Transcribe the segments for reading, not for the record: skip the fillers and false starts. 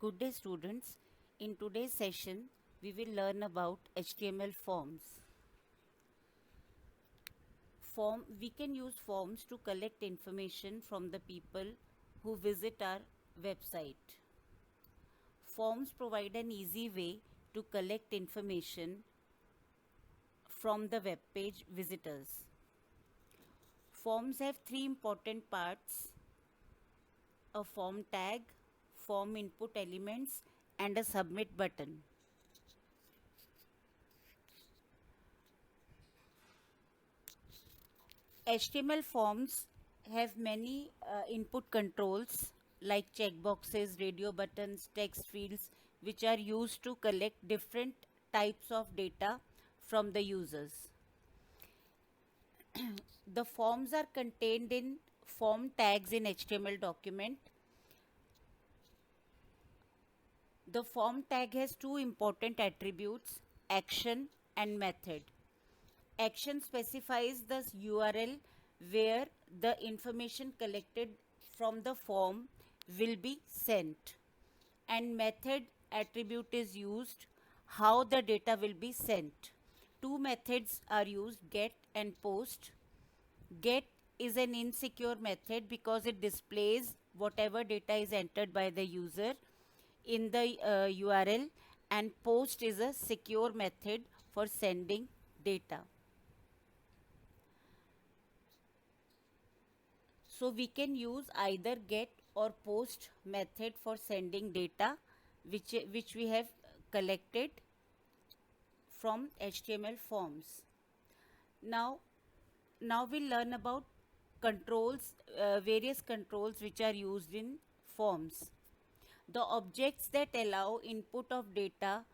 Good day, students. In today's session, we will learn about HTML forms. We can use forms to collect information from the people who visit our website. Forms provide an easy way to collect information from the web page visitors. Forms have three important parts: a form tag, form input elements, and a submit button. HTML forms have many input controls like checkboxes, radio buttons, text fields, which are used to collect different types of data from the users. The forms are contained in form tags in HTML document. The form tag has two important attributes: action and method. Action specifies the URL where the information collected from the form will be sent, and method attribute is used how the data will be sent. Two methods are used: get and post. Get is an insecure method because it displays whatever data is entered by the user in the URL, and post is a secure method for sending data. So we can use either get or post method for sending data which we have collected from HTML forms. Now we'll learn about controls, various controls which are used in forms. The objects that allow input of data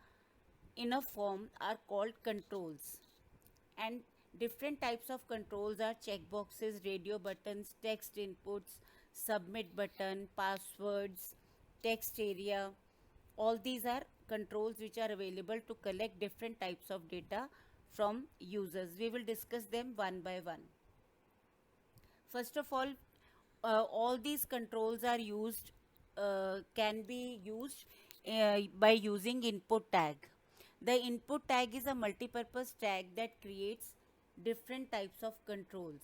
in a form are called controls, and different types of controls are checkboxes, radio buttons, text inputs, submit button, passwords, text area. All these are controls which are available to collect different types of data from users. We will discuss them one by one. First of all these controls are used, can be used by using input tag. The input tag is a multi-purpose tag that creates different types of controls.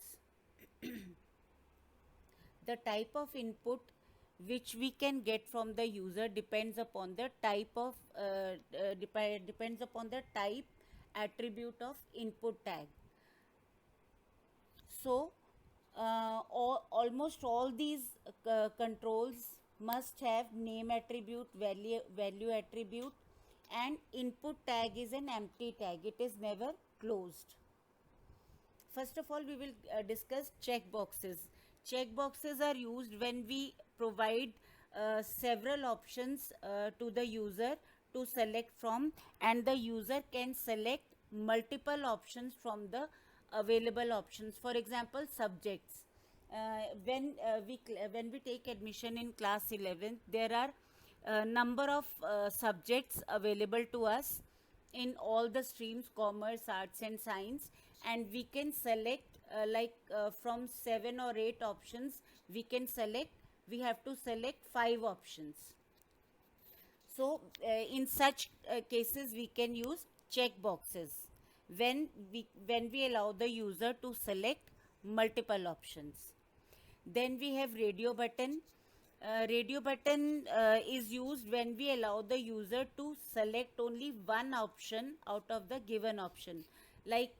The type of input which we can get from the user depends upon the type of depends upon the type attribute of input tag. So almost all these controls must have name attribute, value attribute, and input tag is an empty tag. It is never closed. First of all, we will discuss checkboxes. Checkboxes are used when we provide several options to the user to select from, and the user can select multiple options from the available options. For example, subjects. When we take admission in class 11th, there are a number of subjects available to us in all the streams: commerce, arts and science, and we can select from 7 or 8 options. We have to select 5 options. So in such cases we can use check boxes when we allow the user to select multiple options. Then we have radio button. Radio button is used when we allow the user to select only one option out of the given option. Like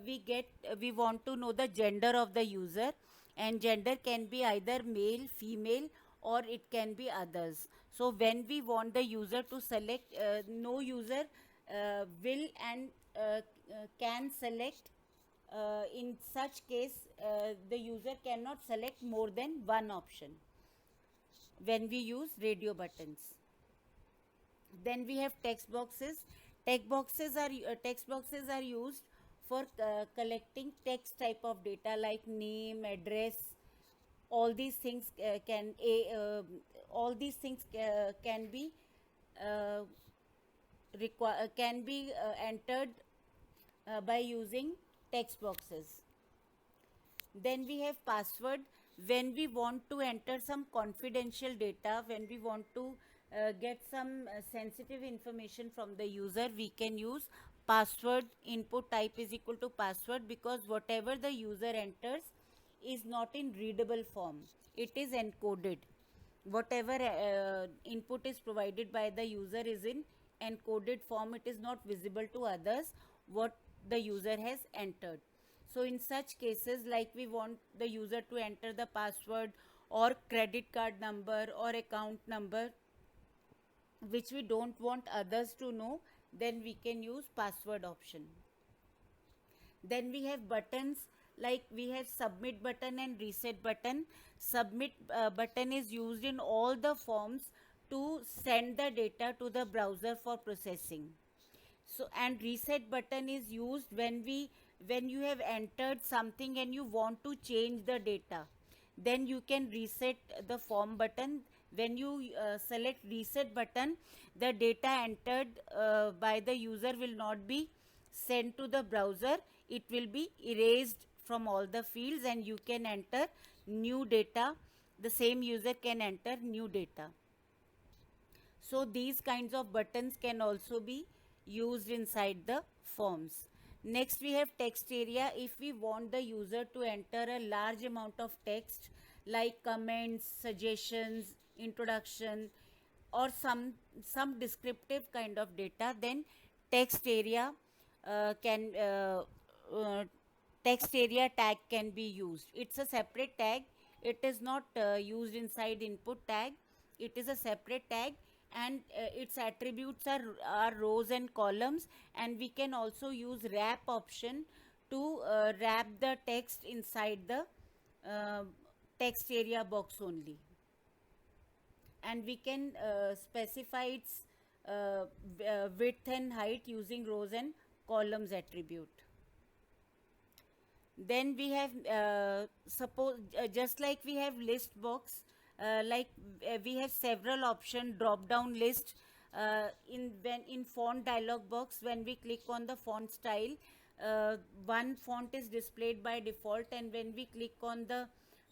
we want to know the gender of the user, and gender can be either male, female, or it can be others. So when we want the user to select, no user will and can select. In such case, the user cannot select more than one option when we use radio buttons. Then we have text boxes. Text boxes are used for collecting text type of data like name, address. All these things can be uh, entered by using text boxes. Then we have password. When we want to enter some confidential data, when we want to get some sensitive information from the user, we can use password. Input type is equal to password, because whatever the user enters is not in readable form, it is encoded. Whatever input is provided by the user is in encoded form, it is not visible to others what the user has entered. So in such cases, like we want the user to enter the password or credit card number or account number, which we don't want others to know, then we can use password option. Then we have buttons, like we have submit button and reset button. Submit button is used in all the forms to send the data to the browser for processing. So, and reset button is used when you have entered something and you want to change the data, then you can reset the form button. When you select reset button, the data entered by the user will not be sent to the browser, it will be erased from all the fields and you can enter new data, the same user can enter new data. So these kinds of buttons can also be used inside the forms. Next we have text area. If we want the user to enter a large amount of text like comments, suggestions, introduction, or some descriptive kind of data, then text area can text area tag can be used. It's a separate tag, it is not used inside input tag, it is a separate tag, and its attributes are rows and columns, and we can also use wrap option to wrap the text inside the uh, text area box only, and we can specify its width and height using rows and columns attribute. Then we have suppose just like we have list box, we have several option drop down list. In font dialog box, when we click on the font style, one font is displayed by default, and when we click on the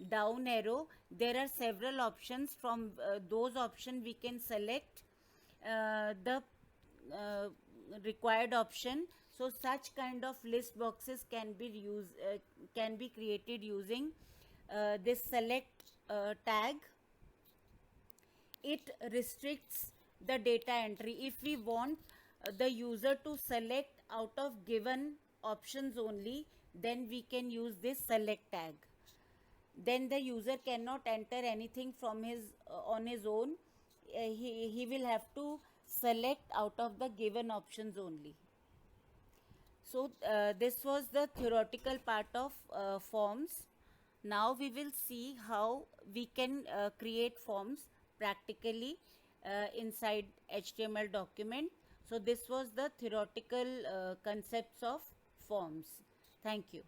down arrow, there are several options. From those options we can select the uh, required option. So such kind of list boxes can be created using this select tag. It restricts the data entry. If we want the user to select out of given options only, then we can use this select tag. Then the user cannot enter anything from his on his own. He will have to select out of the given options only. So this was the theoretical part of forms. Now we will see how we can create forms practically inside HTML document. So this was the theoretical concepts of forms. Thank you.